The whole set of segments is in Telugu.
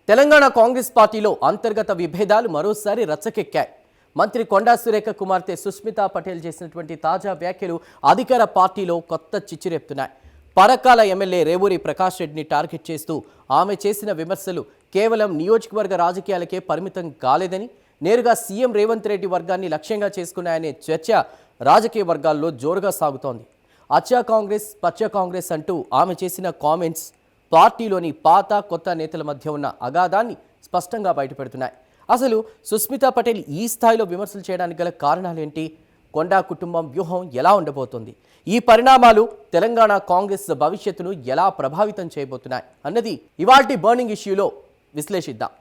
తెలంగాణ కాంగ్రెస్ పార్టీలో అంతర్గత విభేదాలు మరోసారి రచ్చకెక్కాయి. మంత్రి కొండా సురేఖ కుమార్తె సుస్మితా పటేల్ చేసినటువంటి తాజా వ్యాఖ్యలు అధికార పార్టీలో కొత్త చిచ్చురేపుతున్నాయి. పరకాల ఎమ్మెల్యే రేవూరి ప్రకాష్ రెడ్డిని టార్గెట్ చేస్తూ ఆమె చేసిన విమర్శలు కేవలం నియోజకవర్గ రాజకీయాలకే పరిమితం కాలేదని, నేరుగా సీఎం రేవంత్ రెడ్డి వర్గాన్ని లక్ష్యంగా చేసుకున్నాయనే చర్చ రాజకీయ వర్గాల్లో జోరుగా సాగుతోంది. అచ్చా కాంగ్రెస్ పచ్చ కాంగ్రెస్ అంటూ ఆమె చేసిన కామెంట్స్ పార్టీలోని పాత కొత్త నేతల మధ్య ఉన్న అగాధాన్ని స్పష్టంగా బయటపెడుతున్నాయి. అసలు సుస్మితా పటేల్ ఈ స్థాయిలో విమర్శలు చేయడానికి గల కారణాలేంటి? కొండా కుటుంబం వ్యూహం ఎలా ఉండబోతోంది? ఈ పరిణామాలు తెలంగాణ కాంగ్రెస్ భవిష్యత్తును ఎలా ప్రభావితం చేయబోతున్నాయి అన్నది ఇవాల్టి బర్నింగ్ ఇష్యూలో విశ్లేషిద్దాం.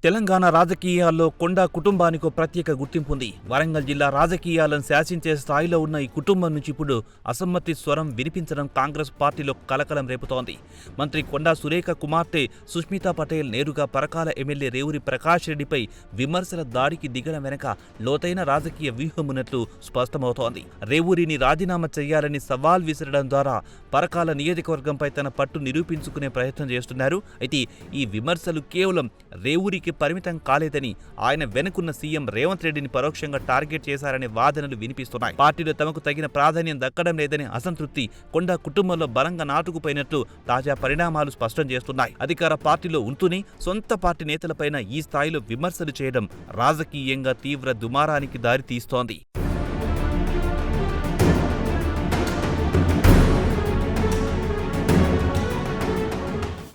తెలంగాణ రాజకీయాల్లో కొండా కుటుంబానికి ప్రత్యేక గుర్తింపు ఉంది. వరంగల్ జిల్లా రాజకీయాలను శాసించే స్థాయిలో ఉన్న ఈ కుటుంబం నుంచి ఇప్పుడు అసమ్మతి స్వరం వినిపించడం కాంగ్రెస్ పార్టీలో కలకలం రేపుతోంది. మంత్రి కొండా సురేఖ కుమార్తె సుస్మితా పటేల్ నేరుగా పరకాల ఎమ్మెల్యే రేవూరి ప్రకాష్ రెడ్డిపై విమర్శల దాడికి దిగడం వెనక లోతైన రాజకీయ వ్యూహమున్నట్లు స్పష్టమవుతోంది. రేవూరిని రాజీనామా చేయాలని సవాల్ విసరడం ద్వారా పరకాల నియోజకవర్గంపై తన పట్టు నిరూపించుకునే ప్రయత్నం చేస్తున్నారు. అయితే ఈ విమర్శలు కేవలం రేవూరికి పరిమితం కాలేదని, ఆయన వెనుకున్న సీఎం రేవంత్ రెడ్డిని పరోక్షంగా టార్గెట్ చేశారనే వాదనలు వినిపిస్తున్నాయి. పార్టీలో తమకు తగిన ప్రాధాన్యం దక్కడం లేదనే అసంతృప్తి కొండా కుటుంబంలో బలంగా నాటుకుపోయినట్లు తాజా పరిణామాలు స్పష్టం చేస్తున్నాయి. అధికార పార్టీలో ఉంటూనే సొంత పార్టీ నేతలపైన ఈ స్థాయిలో విమర్శలు చేయడం రాజకీయంగా తీవ్ర దుమారానికి దారితీస్తోంది.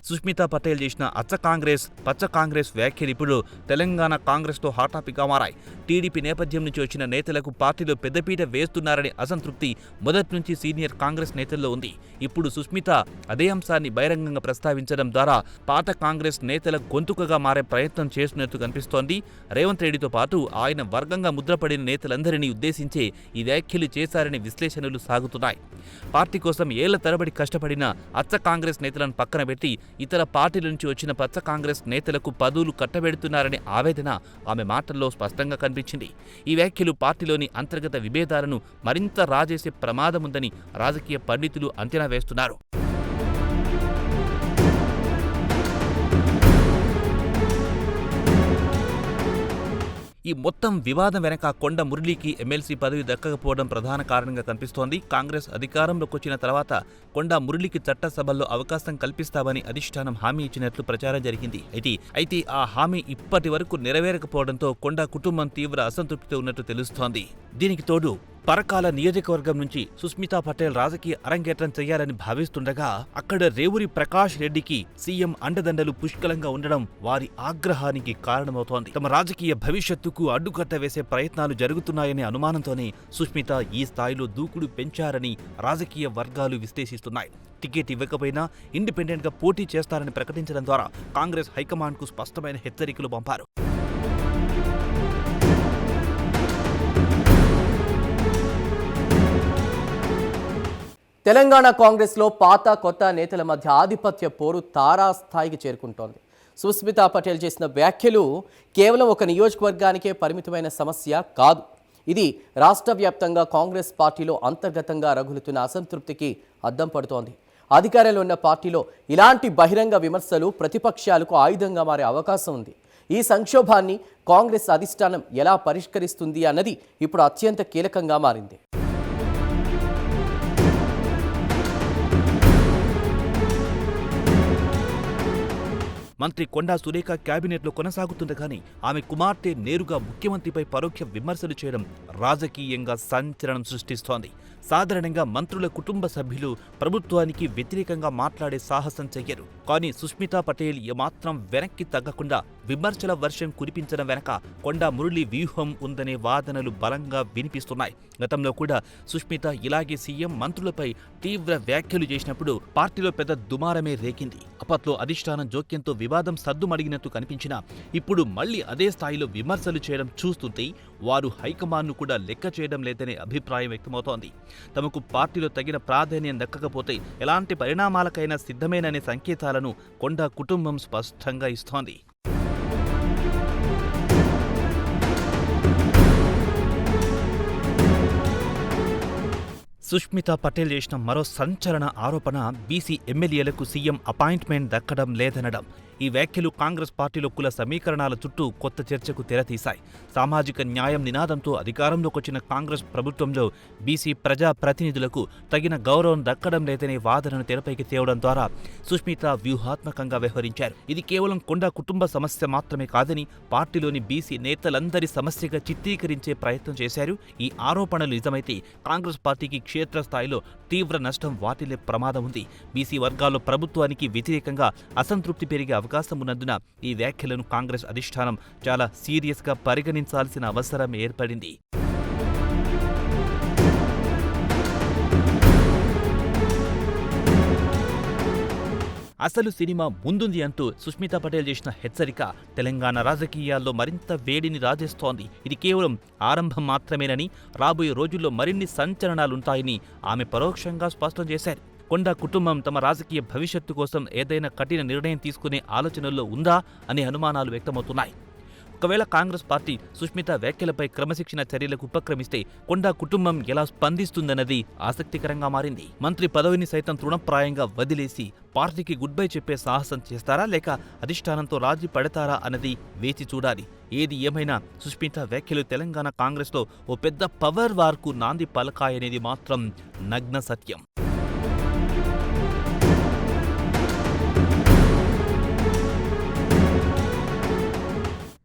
సుస్మితా పటేల్ చేసిన అచ్చ కాంగ్రెస్ పచ్చ కాంగ్రెస్ వ్యాఖ్యలు ఇప్పుడు తెలంగాణ కాంగ్రెస్తో హాట్ టాపిక్గా మారాయి. టీడీపీ నేపథ్యం నుంచి వచ్చిన నేతలకు పార్టీలో పెద్దపీట వేస్తున్నారనే అసంతృప్తి మొదటి నుంచి సీనియర్ కాంగ్రెస్ నేతల్లో ఉంది. ఇప్పుడు సుస్మిత అదే అంశాన్ని బహిరంగంగా ప్రస్తావించడం ద్వారా పాత కాంగ్రెస్ నేతల గొంతుకగా మారే ప్రయత్నం చేస్తున్నట్టు కనిపిస్తోంది. రేవంత్ రెడ్డితో పాటు ఆయన వర్గంగా ముద్రపడిన నేతలందరినీ ఉద్దేశించే ఈ వ్యాఖ్యలు చేశారనే విశ్లేషణలు సాగుతున్నాయి. పార్టీ కోసం ఏళ్ల తరబడి కష్టపడిన అచ్చ కాంగ్రెస్ నేతలను పక్కన పెట్టి ఇతర పార్టీల నుంచి వచ్చిన పచ్చ కాంగ్రెస్ నేతలకు పదవులు కట్టబెడుతున్నారనే ఆవేదన ఆమె మాటల్లో స్పష్టంగా కనిపించింది. ఈ వ్యాఖ్యలు పార్టీలోని అంతర్గత విభేదాలను మరింత రాజేసే ప్రమాదముందని రాజకీయ పండితులు అంచనా వేస్తున్నారు. ఈ మొత్తం వివాదం వెనక కొండ మురళీకి ఎమ్మెల్సీ పదవి దక్కకపోవడం ప్రధాన కారణంగా కనిపిస్తోంది. కాంగ్రెస్ అధికారంలోకి వచ్చిన తర్వాత కొండ మురళీకి చట్టసభల్లో అవకాశం కల్పిస్తామని అధిష్టానం హామీ ఇచ్చినట్లు ప్రచారం జరిగింది. అయితే ఆ హామీ ఇప్పటి వరకు నెరవేరకపోవడంతో కొండ కుటుంబం తీవ్ర అసంతృప్తితో ఉన్నట్టు తెలుస్తోంది. దీనికి తోడు పరకాల నియోజకవర్గం నుంచి సుస్మితా పటేల్ రాజకీయ అరంగేట్రం చేయాలని భావిస్తుండగా అక్కడ రేవూరి ప్రకాష్ రెడ్డికి సీఎం అండదండలు పుష్కలంగా ఉండడం వారి ఆగ్రహానికి కారణమవుతోంది. తమ రాజకీయ భవిష్యత్తుకు అడ్డుకట్ట వేసే ప్రయత్నాలు జరుగుతున్నాయనే అనుమానంతోనే సుస్మిత ఈ స్థాయిలో దూకుడు పెంచారని రాజకీయ వర్గాలు విశ్లేషిస్తున్నాయి. టికెట్ ఇవ్వకపోయినా ఇండిపెండెంట్గా పోటీ చేస్తారని ప్రకటించడం ద్వారా కాంగ్రెస్ హైకమాండ్కు స్పష్టమైన హెచ్చరికలు పంపారు. తెలంగాణ కాంగ్రెస్లో పాత కొత్త నేతల మధ్య ఆధిపత్య పోరు తారాస్థాయికి చేరుకుంటోంది. సుస్మితా పటేల్ చేసిన వ్యాఖ్యలు కేవలం ఒక నియోజకవర్గానికే పరిమితమైన సమస్య కాదు. ఇది రాష్ట్ర వ్యాప్తంగా కాంగ్రెస్ పార్టీలో అంతర్గతంగా రగులుతున్న అసంతృప్తికి అద్దం పడుతోంది. అధికారంలో ఉన్న పార్టీలో ఇలాంటి బహిరంగ విమర్శలు ప్రతిపక్షాలకు ఆయుధంగా మారే అవకాశం ఉంది. ఈ సంక్షోభాన్ని కాంగ్రెస్ అధిష్టానం ఎలా పరిష్కరిస్తుంది అన్నది ఇప్పుడు అత్యంత కీలకంగా మారింది. మంత్రి కొండా సురేఖ క్యాబినెట్లో కొనసాగుతుండగానే ఆమె కుమార్తె నేరుగా ముఖ్యమంత్రిపై పరోక్ష విమర్శలు చేయడం రాజకీయంగా సంచలనం సృష్టిస్తోంది. సాధారణంగా మంత్రుల కుటుంబ సభ్యులు ప్రభుత్వానికి వ్యతిరేకంగా మాట్లాడే సాహసం చెయ్యరు. కానీ సుస్మితా పటేల్ ఏమాత్రం వెనక్కి తగ్గకుండా విమర్శల వర్షం కురిపించడం వెనక కొండా మురళి వ్యూహం ఉందనే వాదనలు బలంగా వినిపిస్తున్నాయి. గతంలో కూడా సుస్మిత ఇలాగే సీఎం మంత్రులపై తీవ్ర వ్యాఖ్యలు చేసినప్పుడు పార్టీలో పెద్ద దుమారమే రేగింది. అప్పట్లో అధిష్టానం జోక్యంతో వివాదం సద్దుమడిగినట్టు కనిపించినా ఇప్పుడు మళ్లీ అదే స్థాయిలో విమర్శలు చేయడం చూస్తుంటే వారు హైకమాండ్ను కూడా లెక్క చేయడం లేదనే అభిప్రాయం వ్యక్తమవుతోంది. తమకు పార్టీలో తగిన ప్రాధాన్యం దక్కకపోతే ఎలాంటి పరిణామాలకైనా సిద్ధమేననే సంకేతాలను కొండా కుటుంబం స్పష్టంగా ఇస్తోంది. సుష్మితా పటేల్ చేసిన మరో సంచలన ఆరోపణ బీసీ ఎమ్మెల్యేలకు సీఎం అపాయింట్మెంట్ దక్కడం లేదనడం. ఈ వ్యాఖ్యలు కాంగ్రెస్ పార్టీలో కుల సమీకరణాల చుట్టూ కొత్త చర్చకు తెరతీశాయి. సామాజిక న్యాయం నినాదంతో అధికారంలోకి వచ్చిన కాంగ్రెస్ ప్రభుత్వంలో బీసీ ప్రజా ప్రతినిధులకు తగిన గౌరవం దక్కడం లేదనే వాదనను తెరపైకి తేవడం ద్వారా సుష్మితా వ్యూహాత్మకంగా వ్యవహరించారు. ఇది కేవలం కొండా కుటుంబ సమస్య మాత్రమే కాదని పార్టీలోని బీసీ నేతలందరి సమస్యగా చిత్రీకరించే ప్రయత్నం చేశారు. ఈ ఆరోపణలు నిజమైతే కాంగ్రెస్ పార్టీకి క్షేత్రస్థాయిలో తీవ్ర నష్టం వాటిల్లే ప్రమాదం ఉంది. బీసీ వర్గాల్లో ప్రభుత్వానికి వ్యతిరేకంగా అసంతృప్తి పెరిగే అవకాశం ఉన్నందున ఈ వ్యాఖ్యలను కాంగ్రెస్ అధిష్టానం చాలా సీరియస్గా పరిగణించాల్సిన అవసరం ఏర్పడింది. అసలు సినిమా ముందుంది అంటూ సుష్మితా పటేల్ చేసిన హెచ్చరిక తెలంగాణ రాజకీయాల్లో మరింత వేడిని రాజేస్తోంది. ఇది కేవలం ఆరంభం మాత్రమేనని, రాబోయే రోజుల్లో మరిన్ని సంచలనాలుంటాయని ఆమె పరోక్షంగా స్పష్టం చేశారు. కొండా కుటుంబం తమ రాజకీయ భవిష్యత్తు కోసం ఏదైనా కఠిన నిర్ణయం తీసుకునే ఆలోచనల్లో ఉందా అనే అనుమానాలు వ్యక్తమవుతున్నాయి. ఒకవేళ కాంగ్రెస్ పార్టీ సుష్మితా వ్యాఖ్యలపై క్రమశిక్షణ చర్యలకు ఉపక్రమిస్తే కొండా కుటుంబం ఎలా స్పందిస్తుందన్నది ఆసక్తికరంగా మారింది. మంత్రి పదవిని సైతం తృణప్రాయంగా వదిలేసి పార్టీకి గుడ్ బై చెప్పే సాహసం చేస్తారా, లేక అధిష్టానంతో రాజీ పడతారా అన్నది వేచి చూడాలి. ఏది ఏమైనా సుష్మితా వ్యాఖ్యలు తెలంగాణ కాంగ్రెస్లో ఓ పెద్ద పవర్ వార్కు నాంది పలకాయనేది మాత్రం నగ్న సత్యం.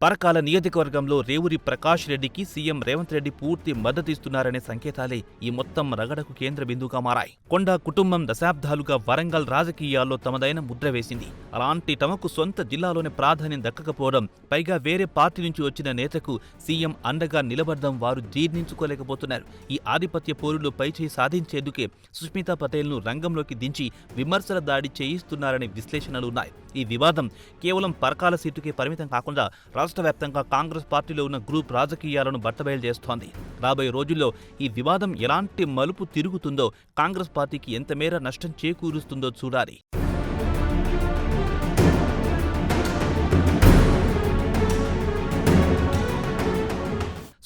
పరకాల నియోజకవర్గంలో రేవూరి ప్రకాష్ రెడ్డికి సీఎం రేవంత్ రెడ్డి పూర్తి మద్దతిస్తున్నారనే సంకేతాలే ఈ మొత్తం రగడకు కేంద్ర బిందువుగా మారాయి. కొండా కుటుంబం దశాబ్దాలుగా వరంగల్ రాజకీయాల్లో తమదైన ముద్ర వేసింది. అలాంటి తమకు సొంత జిల్లాలోనే ప్రాధాన్యం దక్కకపోవడం, పైగా వేరే పార్టీ నుంచి వచ్చిన నేతకు సీఎం అండగా నిలబడడం వారు జీర్ణించుకోలేకపోతున్నారు. ఈ ఆధిపత్య పోరులో పైచేయి సాధించేందుకే సుష్మితా పటేల్ను రంగంలోకి దించి విమర్శల దాడి చేయిస్తున్నారనే విశ్లేషణలున్నాయి. ఈ వివాదం కేవలం పరకాల సీటుకే పరిమితం కాకుండా రాష్ట్ర వ్యాప్తంగా కాంగ్రెస్ పార్టీలో ఉన్న గ్రూప్ రాజకీయాలను బట్టబయలు చేస్తోంది. రాబోయే రోజుల్లో ఈ వివాదం ఎలాంటి మలుపు తిరుగుతుందో, కాంగ్రెస్ పార్టీకి ఎంతమేర నష్టం చేకూరుస్తుందో చూడాలి.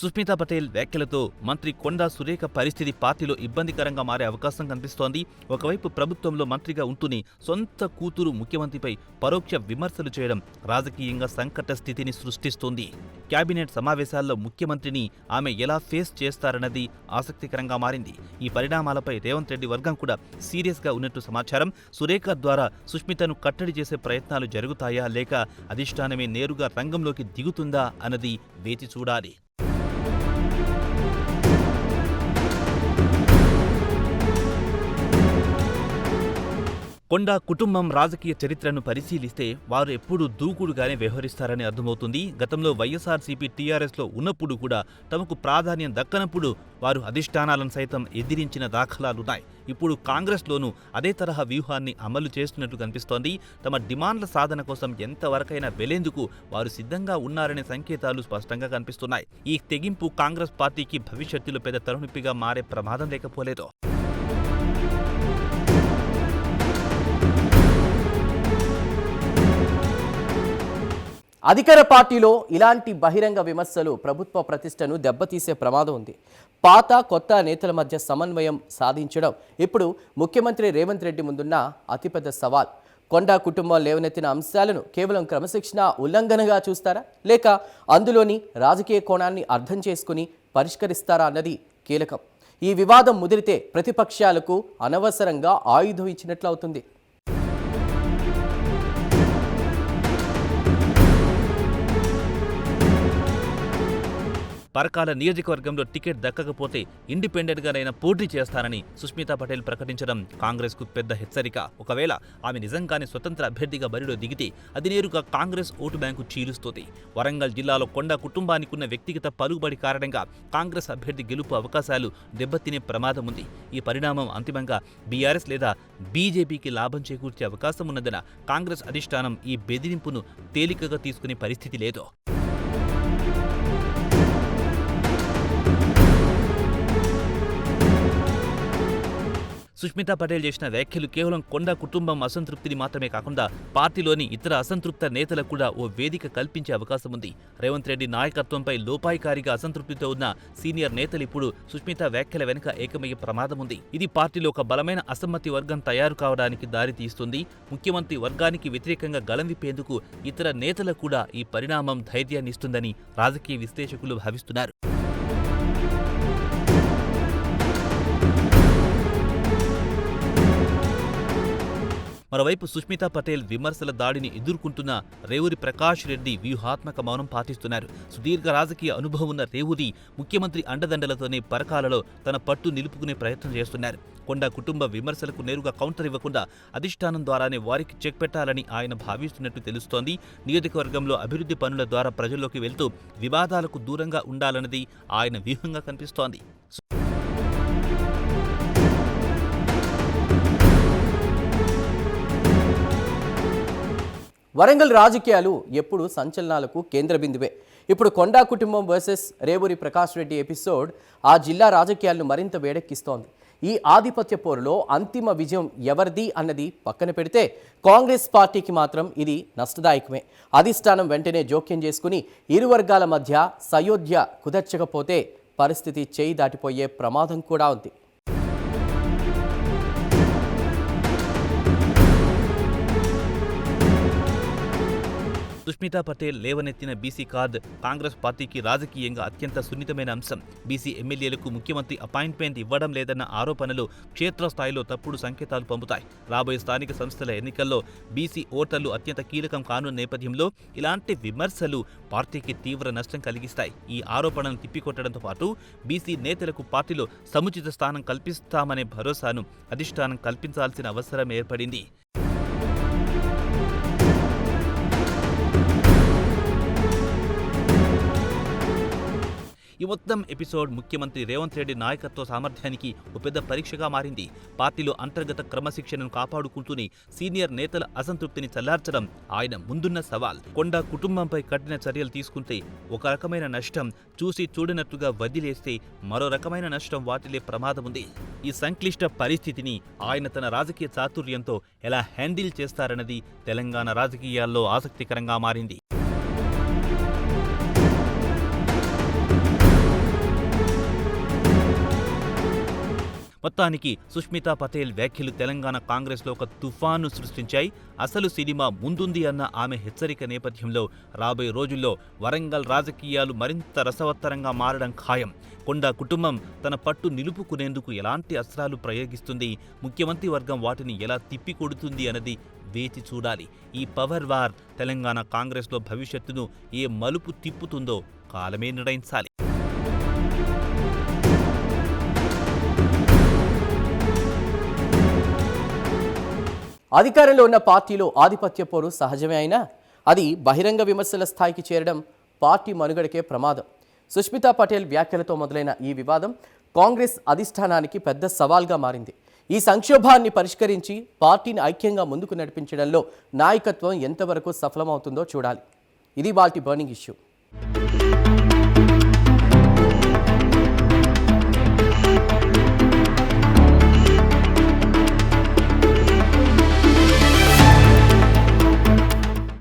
సుష్మితా పటేల్ వ్యాఖ్యలతో మంత్రి కొండా సురేఖ పరిస్థితి పార్టీలో ఇబ్బందికరంగా మారే అవకాశం కనిపిస్తోంది. ఒకవైపు ప్రభుత్వంలో మంత్రిగా ఉంటూనే సొంత కూతురు ముఖ్యమంత్రిపై పరోక్ష విమర్శలు చేయడం రాజకీయంగా సంకట స్థితిని సృష్టిస్తోంది. కేబినెట్ సమావేశాల్లో ముఖ్యమంత్రిని ఆమె ఎలా ఫేస్ చేస్తారన్నది ఆసక్తికరంగా మారింది. ఈ పరిణామాలపై రేవంత్ రెడ్డి వర్గం కూడా సీరియస్గా ఉన్నట్టు సమాచారం. సురేఖ ద్వారా సుష్మితను కట్టడి చేసే ప్రయత్నాలు జరుగుతాయా, లేక అధిష్టానమే నేరుగా రంగంలోకి దిగుతుందా అన్నది వేచి చూడాలి. కొండా కుటుంబం రాజకీయ చరిత్రను పరిశీలిస్తే వారు ఎప్పుడూ దూకుడుగానే వ్యవహరిస్తారని అర్థమవుతుంది. గతంలో వైఎస్ఆర్సీపీ టీఆర్ఎస్లో ఉన్నప్పుడు కూడా తమకు ప్రాధాన్యం దక్కనప్పుడు వారు అధిష్టానాలను సైతం ఎదిరించిన దాఖలాలున్నాయి. ఇప్పుడు కాంగ్రెస్లోనూ అదే తరహా వ్యూహాన్ని అమలు చేస్తున్నట్లు కనిపిస్తోంది. తమ డిమాండ్ల సాధన కోసం ఎంతవరకైనా వెళ్లేందుకు వారు సిద్ధంగా ఉన్నారనే సంకేతాలు స్పష్టంగా కనిపిస్తున్నాయి. ఈ తెగింపు కాంగ్రెస్ పార్టీకి భవిష్యత్తులో పెద్ద తలనొప్పిగా మారే ప్రమాదం లేకపోలేదు. అధికార పార్టీలో ఇలాంటి బహిరంగ విమర్శలు ప్రభుత్వ ప్రతిష్టను దెబ్బతీసే ప్రమాదం ఉంది. పాత కొత్త నేతల మధ్య సమన్వయం సాధించడం ఇప్పుడు ముఖ్యమంత్రి రేవంత్ రెడ్డి ముందున్న అతిపెద్ద సవాల్. కొండా కుటుంబం లేవనెత్తిన అంశాలను కేవలం క్రమశిక్షణ ఉల్లంఘనగా చూస్తారా, లేక అందులోని రాజకీయ కోణాన్ని అర్థం చేసుకుని పరిష్కరిస్తారా అన్నది కీలకం. ఈ వివాదం ముదిరితే ప్రతిపక్షాలకు అనవసరంగా ఆయుధం ఇచ్చినట్లు అవుతుంది. పరకాల నియోజకవర్గంలో టికెట్ దక్కకపోతే ఇండిపెండెంట్గానైనా పోటీ చేస్తానని సుష్మితా పటేల్ ప్రకటించడం కాంగ్రెస్కు పెద్ద హెచ్చరిక. ఒకవేళ ఆమె నిజంగానే స్వతంత్ర అభ్యర్థిగా బరిలో దిగితే అది నేరుగా కాంగ్రెస్ ఓటు బ్యాంకు చీలుస్తోంది. వరంగల్ జిల్లాలో కొండా కుటుంబానికి ఉన్న వ్యక్తిగత పలుకుబడి కారణంగా కాంగ్రెస్ అభ్యర్థి గెలుపు అవకాశాలు దెబ్బతినే ప్రమాదం ఉంది. ఈ పరిణామం అంతిమంగా బీఆర్ఎస్ లేదా బీజేపీకి లాభం చేకూర్చే అవకాశం ఉన్నందున కాంగ్రెస్ అధిష్టానం ఈ బెదిరింపును తేలికగా తీసుకునే పరిస్థితి లేదు. సుష్మితా పటేల్ చేసిన వ్యాఖ్యలు కేవలం కొండా కుటుంబం అసంతృప్తిని మాత్రమే కాకుండా పార్టీలోని ఇతర అసంతృప్త నేతలకు కూడా ఓ వేదిక కల్పించే అవకాశం ఉంది. రేవంత్ రెడ్డి నాయకత్వంపై లోపాయికారిగా అసంతృప్తితో ఉన్న సీనియర్ నేతలు ఇప్పుడు సుష్మితా వ్యాఖ్యల వెనుక ఏకమయ్యే ప్రమాదం ఉంది. ఇది పార్టీలో ఒక బలమైన అసమ్మతి వర్గం తయారు కావడానికి దారి తీస్తుంది. ముఖ్యమంత్రి వర్గానికి వ్యతిరేకంగా గళం విప్పేందుకు ఇతర నేతలకు కూడా ఈ పరిణామం ధైర్యాన్ని ఇస్తుందని రాజకీయ విశ్లేషకులు భావిస్తున్నారు. మరోవైపు సుష్మితా పటేల్ విమర్శల దాడిని ఎదుర్కొంటున్న రేవూరి ప్రకాష్ రెడ్డి వ్యూహాత్మక మౌనం పాటిస్తున్నారు. సుదీర్ఘ రాజకీయ అనుభవం ఉన్న రేవూరి ముఖ్యమంత్రి అండదండలతోనే పరకాలలో తన పట్టు నిలుపుకునే ప్రయత్నం చేస్తున్నారు. కొండా కుటుంబ విమర్శలకు నేరుగా కౌంటర్ ఇవ్వకుండా అధిష్టానం ద్వారానే వారికి చెక్ పెట్టాలని ఆయన భావిస్తున్నట్టు తెలుస్తోంది. నియోజకవర్గంలో అభివృద్ధి పనుల ద్వారా ప్రజల్లోకి వెళ్తూ వివాదాలకు దూరంగా ఉండాలన్నది ఆయన వ్యూహంగా కనిపిస్తోంది. వరంగల్ రాజకీయాలు ఎప్పుడు సంచలనాలకు కేంద్ర బిందువే. ఇప్పుడు కొండా కుటుంబం వర్సెస్ రేవూరి ప్రకాష్ రెడ్డి ఎపిసోడ్ ఆ జిల్లా రాజకీయాలను మరింత వేడెక్కిస్తోంది. ఈ ఆధిపత్య పోరులో అంతిమ విజయం ఎవరిది అన్నది పక్కన పెడితే కాంగ్రెస్ పార్టీకి మాత్రం ఇది నష్టదాయకమే. అధిష్టానం వెంటనే జోక్యం చేసుకుని ఇరు వర్గాల మధ్య సయోధ్య కుదర్చకపోతే పరిస్థితి చేయి దాటిపోయే ప్రమాదం కూడా ఉంది. సుష్మితా పటేల్ లేవనెత్తిన బీసీ కార్డ్ కాంగ్రెస్ పార్టీకి రాజకీయంగా అత్యంత సున్నితమైన అంశం. బీసీ ఎమ్మెల్యేలకు ముఖ్యమంత్రి అపాయింట్మెంట్ ఇవ్వడం లేదన్న ఆరోపణలు క్షేత్రస్థాయిలో తప్పుడు సంకేతాలు పంపుతాయి. రాబోయే స్థానిక సంస్థల ఎన్నికల్లో బీసీ ఓటర్లు అత్యంత కీలకం కానున్న నేపథ్యంలో ఇలాంటి విమర్శలు పార్టీకి తీవ్ర నష్టం కలిగిస్తాయి. ఈ ఆరోపణలను తిప్పికొట్టడంతో పాటు బీసీ నేతలకు పార్టీలో సముచిత స్థానం కల్పిస్తామనే భరోసాను అధిష్టానం కల్పించాల్సిన అవసరం ఏర్పడింది. ఈ మొత్తం ఎపిసోడ్ ముఖ్యమంత్రి రేవంత్ రెడ్డి నాయకత్వ సామర్థ్యానికి ఒక పెద్ద పరీక్షగా మారింది. పార్టీలో అంతర్గత క్రమశిక్షణను కాపాడుకుంటూనే సీనియర్ నేతల అసంతృప్తిని చల్లార్చడం ఆయన ముందున్న సవాల్. కొండా కుటుంబంపై కఠిన చర్యలు తీసుకుంటే ఒక రకమైన నష్టం, చూసి చూడనట్టుగా వదిలేస్తే మరో రకమైన నష్టం వాటిల్లే ప్రమాదం ఉంది. ఈ సంక్లిష్ట పరిస్థితిని ఆయన తన రాజకీయ చాతుర్యంతో ఎలా హ్యాండిల్ చేస్తారన్నది తెలంగాణ రాజకీయాల్లో ఆసక్తికరంగా మారింది. మొత్తానికి సుష్మితా పటేల్ వ్యాఖ్యలు తెలంగాణ కాంగ్రెస్లో ఒక తుఫాను సృష్టించాయి. అసలు సినిమా ముందుంది అన్న ఆమె హెచ్చరిక నేపథ్యంలో రాబోయే రోజుల్లో వరంగల్ రాజకీయాలు మరింత రసవత్తరంగా మారడం ఖాయం. కొండా కుటుంబం తన పట్టు నిలుపుకునేందుకు ఎలాంటి అస్త్రాలు ప్రయోగిస్తుంది, ముఖ్యమంత్రి వర్గం వాటిని ఎలా తిప్పికొడుతుంది అన్నది వేచి చూడాలి. ఈ పవర్ వార్ తెలంగాణ కాంగ్రెస్లో భవిష్యత్తును ఏ మలుపు తిప్పుతుందో కాలమే నిర్ణయించాలి. అధికారంలో ఉన్న పార్టీలో ఆధిపత్య పోరు సహజమే అయినా అది బహిరంగ విమర్శల స్థాయికి చేరడం పార్టీ మనుగడకే ప్రమాదం. సుష్మితా పటేల్ వ్యాఖ్యలతో మొదలైన ఈ వివాదం కాంగ్రెస్ అధిష్టానానికి పెద్ద సవాల్గా మారింది. ఈ సంక్షోభాన్ని పరిష్కరించి పార్టీని ఐక్యంగా ముందుకు నడిపించడంలో నాయకత్వం ఎంతవరకు సఫలమవుతుందో చూడాలి. ఇది వాటి బర్నింగ్ ఇష్యూ.